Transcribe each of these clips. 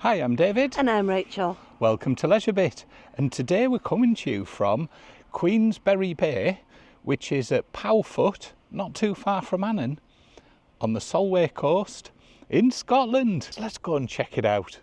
Hi, I'm David. And I'm Rachel. Welcome to LeisureBit. And today we're coming to you from Queensberry Bay, which is at Powfoot, not too far from Annan, on the Solway coast in Scotland. Let's go and check it out.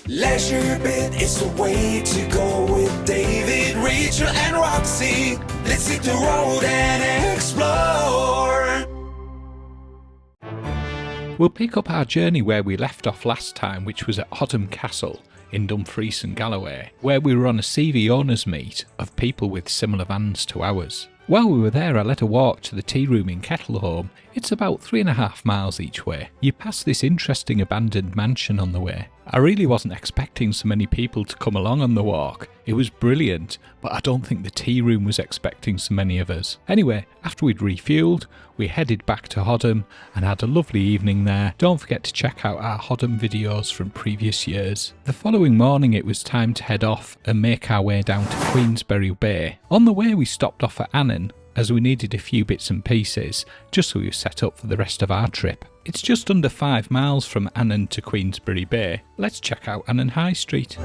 LeisureBit is the way to go with David, Rachel and Roxy. Let's hit the road and explore. We'll pick up our journey where we left off last time, which was at Hoddom Castle in Dumfries and Galloway, where we were on a CV owners meet of people with similar vans to ours. While we were there, I led a walk to the tea room in Kettlehome. It's about 3.5 miles each way. You pass this interesting abandoned mansion on the way. I really wasn't expecting so many people to come along on the walk. It was brilliant, but I don't think the tea room was expecting so many of us. Anyway, after we'd refuelled, we headed back to Hoddom and had a lovely evening there. Don't forget to check out our Hoddom videos from previous years. The following morning it was time to head off and make our way down to Queensberry Bay. On the way we stopped off at Annan, as we needed a few bits and pieces, just so we were set up for the rest of our trip. It's just under 5 miles from Annan to Queensberry Bay. Let's check out Annan High Street.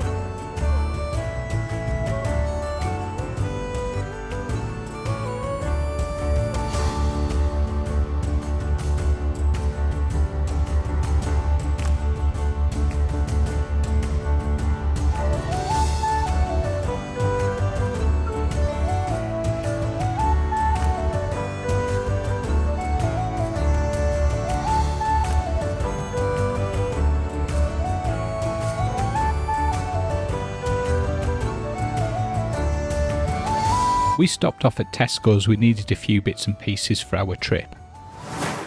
We stopped off at Tesco's. We needed a few bits and pieces for our trip.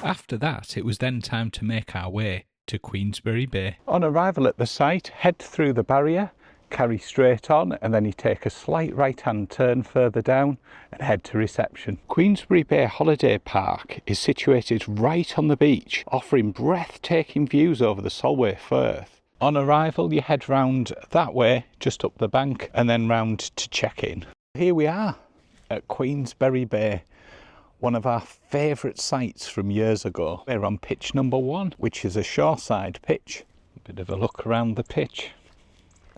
After that, it was then time to make our way to Queensberry Bay. On arrival at the site, head through the barrier, carry straight on, and then you take a slight right-hand turn further down and head to reception. Queensberry Bay Holiday Park is situated right on the beach, offering breathtaking views over the Solway Firth. On arrival, you head round that way, just up the bank, and then round to check in. Here we are at Queensberry Bay, one of our favourite sites from years ago. We're on pitch number 1, which is a shoreside pitch. A bit of a look around the pitch.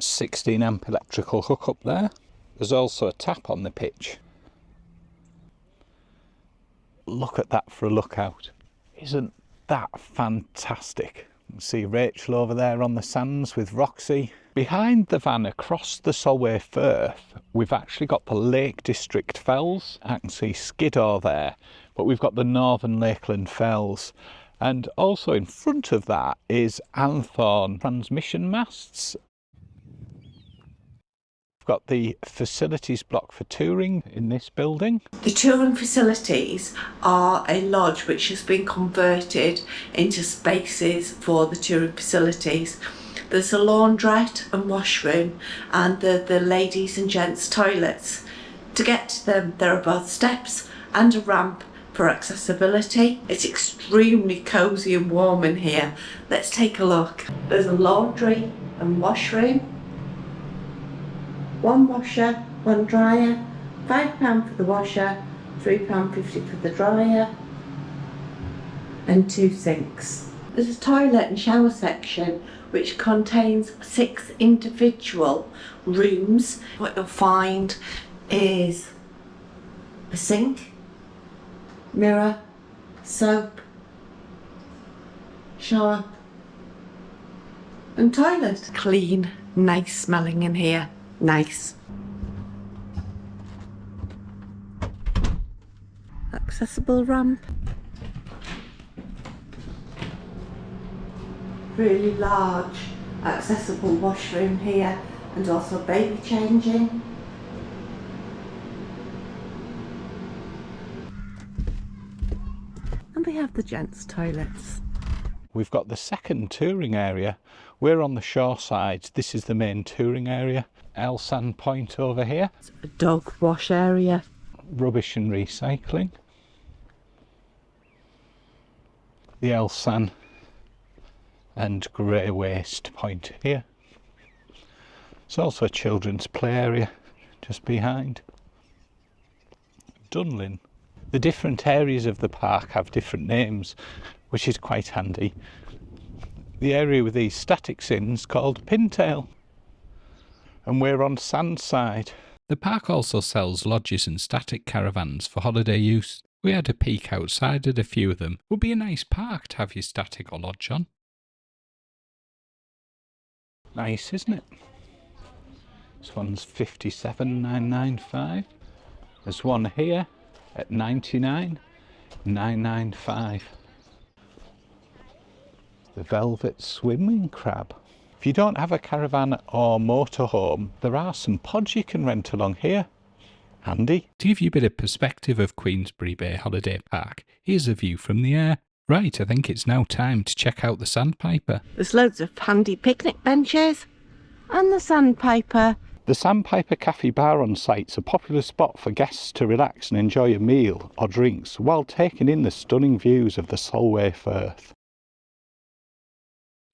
16 amp electrical hookup there. There's also a tap on the pitch. Look at that for a look out. Isn't that fantastic? You can see Rachel over there on the sands with Roxy. Behind the van across the Solway Firth, we've actually got the Lake District Fells. I can see Skiddaw there, but we've got the Northern Lakeland Fells. And also in front of that is Anthorn transmission masts. We've got the facilities block for touring in this building. The touring facilities are a lodge which has been converted into spaces for the touring facilities. There's a laundrette and washroom and the ladies and gents toilets. To get to them, there are both steps and a ramp for accessibility. It's extremely cosy and warm in here. Let's take a look. There's a laundry and washroom. 1 washer, 1 dryer, £5 for the washer, £3.50 for the dryer, and 2 sinks. There's a toilet and shower section which contains 6 individual rooms. What you'll find is a sink, mirror, soap, shower and toilet. Clean, nice smelling in here. Nice. Accessible ramp. Really large accessible washroom here, and also baby changing. And we have the gents' toilets. We've got the second touring area. We're on the shore side. This is the main touring area. Elsan Point over here. It's a dog wash area. Rubbish and recycling. The Elsan and grey waste point here. There's also a children's play area just behind. Dunlin. The different areas of the park have different names, which is quite handy. The area with these statics in is called Pintail, and we're on Sandside. The park also sells lodges and static caravans for holiday use. We had a peek outside at a few of them. Would be a nice park to have your static or lodge on. Nice, isn't it? This one's 57,995. There's one here at 99,995. The velvet swimming crab. If you don't have a caravan or motorhome, there are some pods you can rent along here. Handy. To give you a bit of perspective of Queensberry Bay Holiday Park, here's a view from the air. Right, I think it's now time to check out the Sandpiper. There's loads of handy picnic benches and the Sandpiper. The Sandpiper Cafe Bar on site's a popular spot for guests to relax and enjoy a meal or drinks while taking in the stunning views of the Solway Firth.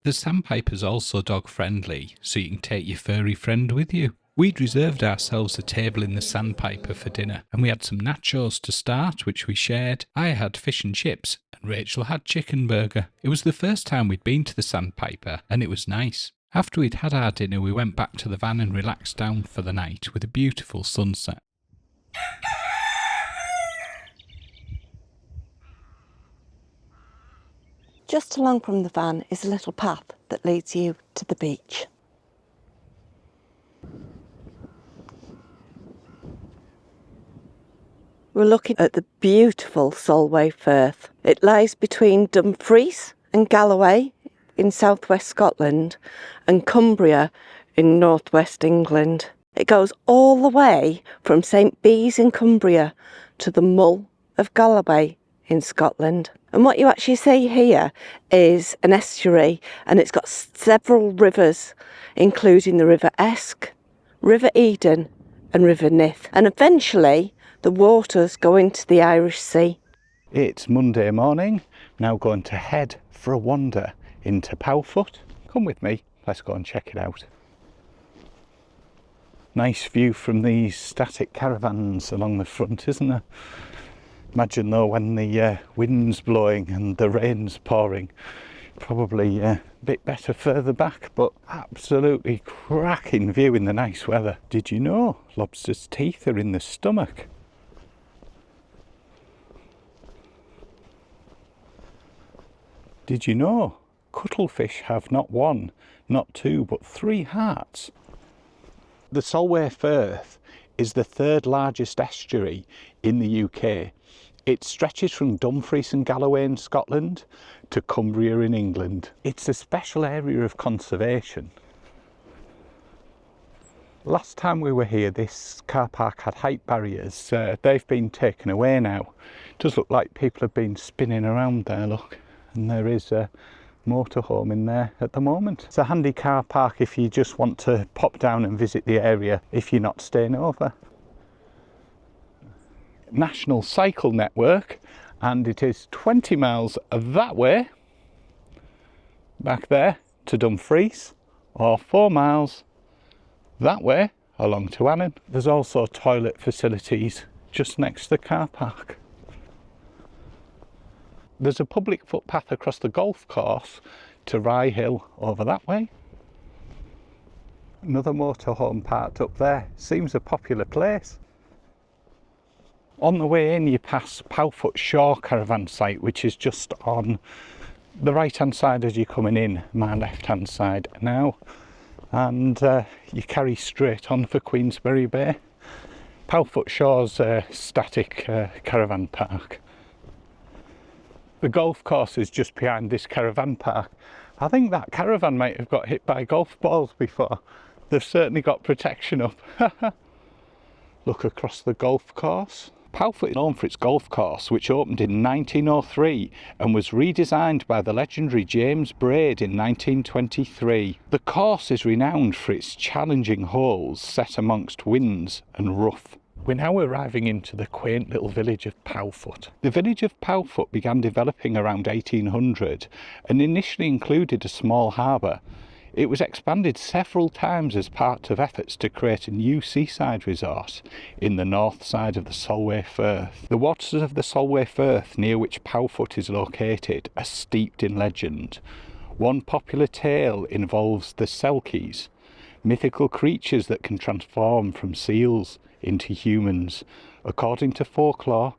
The Sandpiper's also dog friendly, so you can take your furry friend with you. We'd reserved ourselves a table in the Sandpiper for dinner, and we had some nachos to start, which we shared. I had fish and chips, and Rachel had chicken burger. It was the first time we'd been to the Sandpiper, and it was nice. After we'd had our dinner, we went back to the van and relaxed down for the night with a beautiful sunset. Just along from the van is a little path that leads you to the beach. We're looking at the beautiful Solway Firth. It lies between Dumfries and Galloway in southwest Scotland and Cumbria in northwest England. It goes all the way from St Bees in Cumbria to the Mull of Galloway in Scotland. And what you actually see here is an estuary, and it's got several rivers, including the River Esk, River Eden and River Nith. And eventually the waters go into the Irish Sea. It's Monday morning, now going to head for a wander into Powfoot. Come with me, let's go and check it out. Nice view from these static caravans along the front, isn't there? Imagine though when the wind's blowing and the rain's pouring, probably a bit better further back, but absolutely cracking view in the nice weather. Did you know lobster's teeth are in the stomach? Did you know cuttlefish have not one, not two, but 3 hearts? The Solway Firth is the 3rd largest estuary in the UK. It stretches from Dumfries and Galloway in Scotland to Cumbria in England. It's a special area of conservation. Last time we were here, this car park had height barriers. They've been taken away now. It does look like people have been spinning around there, look. And there is a motorhome in there at the moment. It's a handy car park if you just want to pop down and visit the area if you're not staying over. National Cycle Network, and it is 20 miles that way, back there to Dumfries, or 4 miles that way along to Annan. There's also toilet facilities just next to the car park. There's a public footpath across the golf course to Rye Hill over that way. Another motorhome parked up there. Seems a popular place. On the way in you pass Powfoot Shore caravan site, which is just on the right hand side as you're coming in, my left hand side now, and you carry straight on for Queensberry Bay. Powfoot Shore's a static caravan park. The golf course is just behind this caravan park. I think that caravan might have got hit by golf balls before. They've certainly got protection up. Look across the golf course. Powfoot is known for its golf course, which opened in 1903 and was redesigned by the legendary James Braid in 1923. The course is renowned for its challenging holes set amongst winds and rough. We're now arriving into the quaint little village of Powfoot. The village of Powfoot began developing around 1800 and initially included a small harbour. It was expanded several times as part of efforts to create a new seaside resort in the north side of the Solway Firth. The waters of the Solway Firth, near which Powfoot is located, are steeped in legend. One popular tale involves the Selkies, mythical creatures that can transform from seals into humans. According to folklore,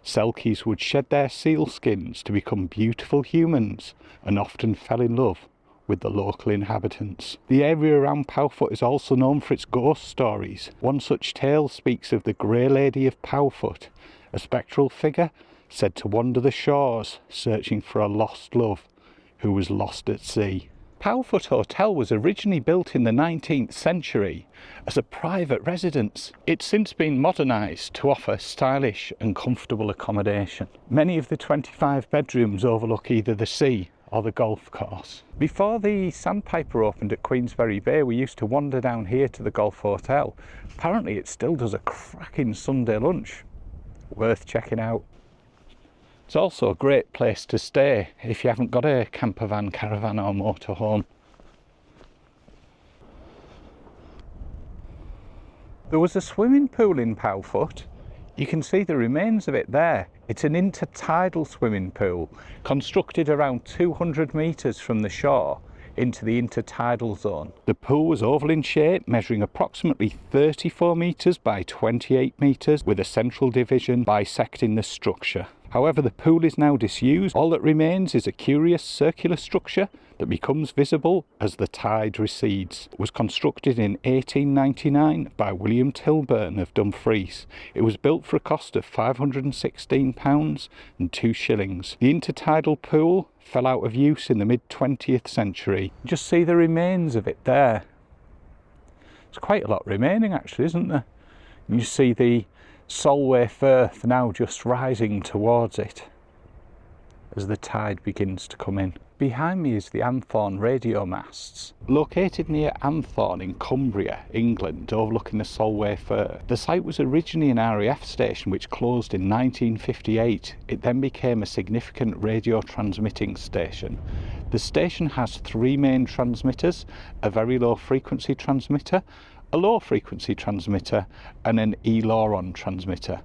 Selkies would shed their seal skins to become beautiful humans and often fell in love with the local inhabitants. The area around Powfoot is also known for its ghost stories. One such tale speaks of the Grey Lady of Powfoot, a spectral figure said to wander the shores searching for a lost love who was lost at sea. Powfoot Hotel was originally built in the 19th century as a private residence. It's since been modernised to offer stylish and comfortable accommodation. Many of the 25 bedrooms overlook either the sea or the golf course. Before the Sandpiper opened at Queensberry Bay, we used to wander down here to the Golf Hotel. Apparently it still does a cracking Sunday lunch. Worth checking out. It's also a great place to stay if you haven't got a campervan, caravan or motorhome. There was a swimming pool in Powfoot. You can see the remains of it there. It's an intertidal swimming pool constructed around 200 metres from the shore into the intertidal zone. The pool was oval in shape, measuring approximately 34 metres by 28 metres, with a central division bisecting the structure. However, the pool is now disused. All that remains is a curious circular structure that becomes visible as the tide recedes. It was constructed in 1899 by William Tilburn of Dumfries. It was built for a cost of £516 and 2 shillings. The intertidal pool fell out of use in the mid-20th century. Just see the remains of it there. There's quite a lot remaining actually, isn't there? You see the Solway Firth now just rising towards it as the tide begins to come in. Behind me is the Anthorn radio masts. Located near Anthorn in Cumbria, England, overlooking the Solway Firth. The site was originally an RAF station which closed in 1958. It then became a significant radio transmitting station. The station has 3 main transmitters, a very low frequency transmitter, a low frequency transmitter and an Aileron transmitter.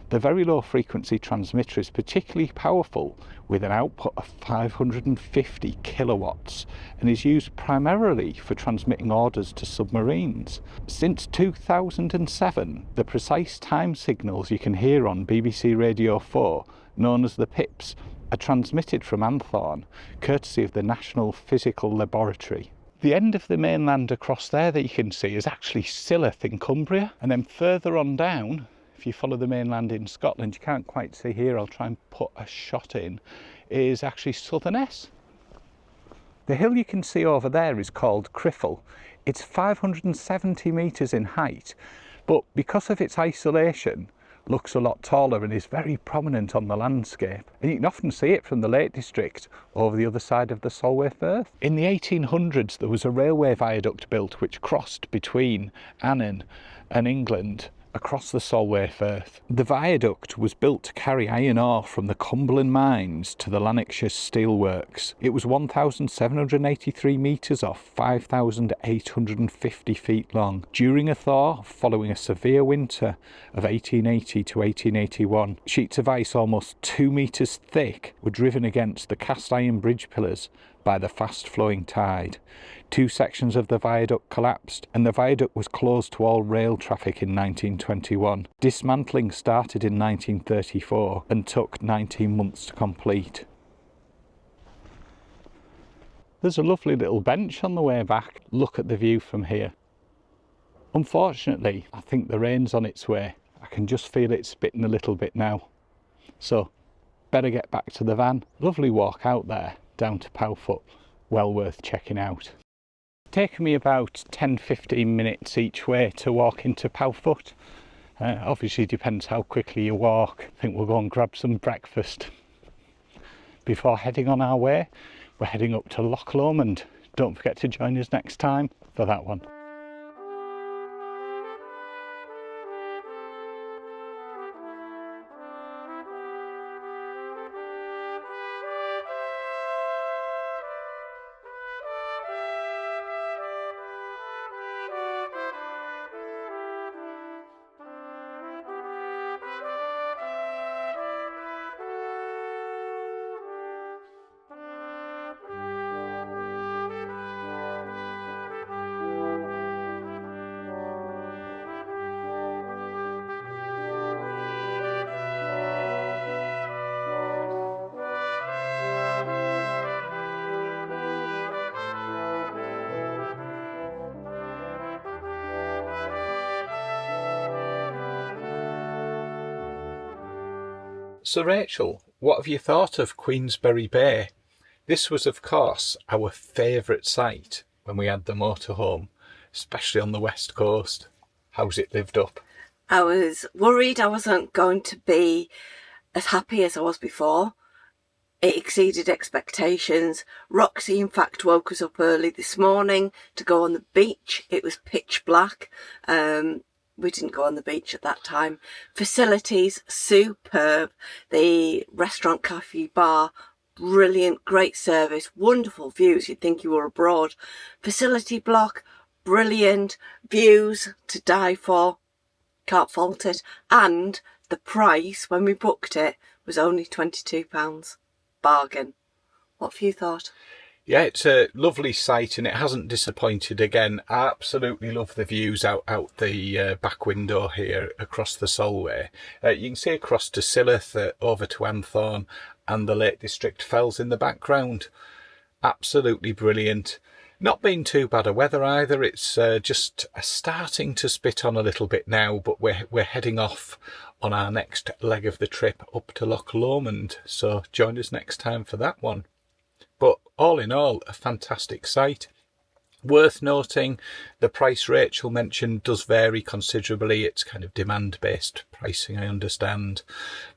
The very low frequency transmitter is particularly powerful with an output of 550 kilowatts and is used primarily for transmitting orders to submarines. Since 2007, the precise time signals you can hear on BBC Radio 4, known as the PIPs, are transmitted from Anthorn, courtesy of the National Physical Laboratory. The end of the mainland across there that you can see is actually Silloth in Cumbria, and then further on down, if you follow the mainland in Scotland, you can't quite see here, I'll try and put a shot in, is actually Southerness. The hill you can see over there is called Criffel. It's 570 metres in height, but because of its isolation, looks a lot taller and is very prominent on the landscape. And you can often see it from the Lake District over the other side of the Solway Firth. In the 1800s, there was a railway viaduct built which crossed between Annan and England across the Solway Firth. The viaduct was built to carry iron ore from the Cumberland mines to the Lanarkshire steelworks. It was 1,783 metres off 5,850 feet long. During a thaw, following a severe winter of 1880 to 1881, sheets of ice almost 2 metres thick were driven against the cast iron bridge pillars by the fast-flowing tide. 2 sections of the viaduct collapsed and the viaduct was closed to all rail traffic in 1921. Dismantling started in 1934 and took 19 months to complete. There's a lovely little bench on the way back. Look at the view from here. Unfortunately, I think the rain's on its way. I can just feel it spitting a little bit now. So, better get back to the van. Lovely walk out there down to Powfoot. Well worth checking out. Taken me about 10-15 minutes each way to walk into Powfoot. Obviously depends how quickly you walk. I think we'll go and grab some breakfast before heading on our way. We're heading up to Loch Lomond. Don't forget to join us next time for that one. So Rachel, what have you thought of Queensberry Bay? This was of course our favourite site when we had the motorhome, especially on the west coast. How's it lived up? I was worried I wasn't going to be as happy as I was before. It exceeded expectations. Roxy in fact woke us up early this morning to go on the beach. It was pitch black. We didn't go on the beach at that time. Facilities, superb. The restaurant, cafe, bar, brilliant, great service, wonderful views. You'd think you were abroad. Facility block, brilliant. Views to die for. Can't fault it. And the price, when we booked it, was only £22. Bargain. What have you thought? Yeah, it's a lovely site and it hasn't disappointed again. I absolutely love the views out the back window here across the Solway. You can see across to Silloth, over to Anthorn and the Lake District Fells in the background. Absolutely brilliant. Not been too bad a weather either. It's just starting to spit on a little bit now, but we're heading off on our next leg of the trip up to Loch Lomond. So join us next time for that one. But all in all, a fantastic site. Worth noting, the price Rachel mentioned does vary considerably. It's kind of demand-based pricing, I understand,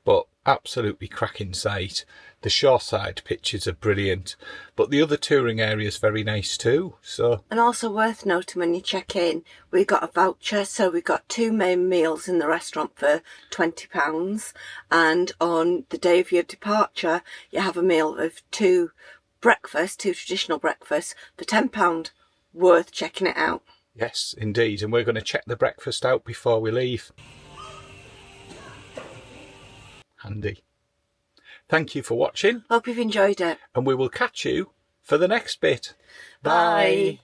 but absolutely cracking site. The shoreside pitches are brilliant, but the other touring area is very nice too. And also worth noting, when you check in, we got a voucher, so we got 2 main meals in the restaurant for £20, and on the day of your departure, you have a meal of 2 traditional breakfasts for £10. Worth checking it out. Yes, indeed. And we're going to check the breakfast out before we leave. Handy. Thank you for watching. Hope you've enjoyed it. And we will catch you for the next bit. Bye.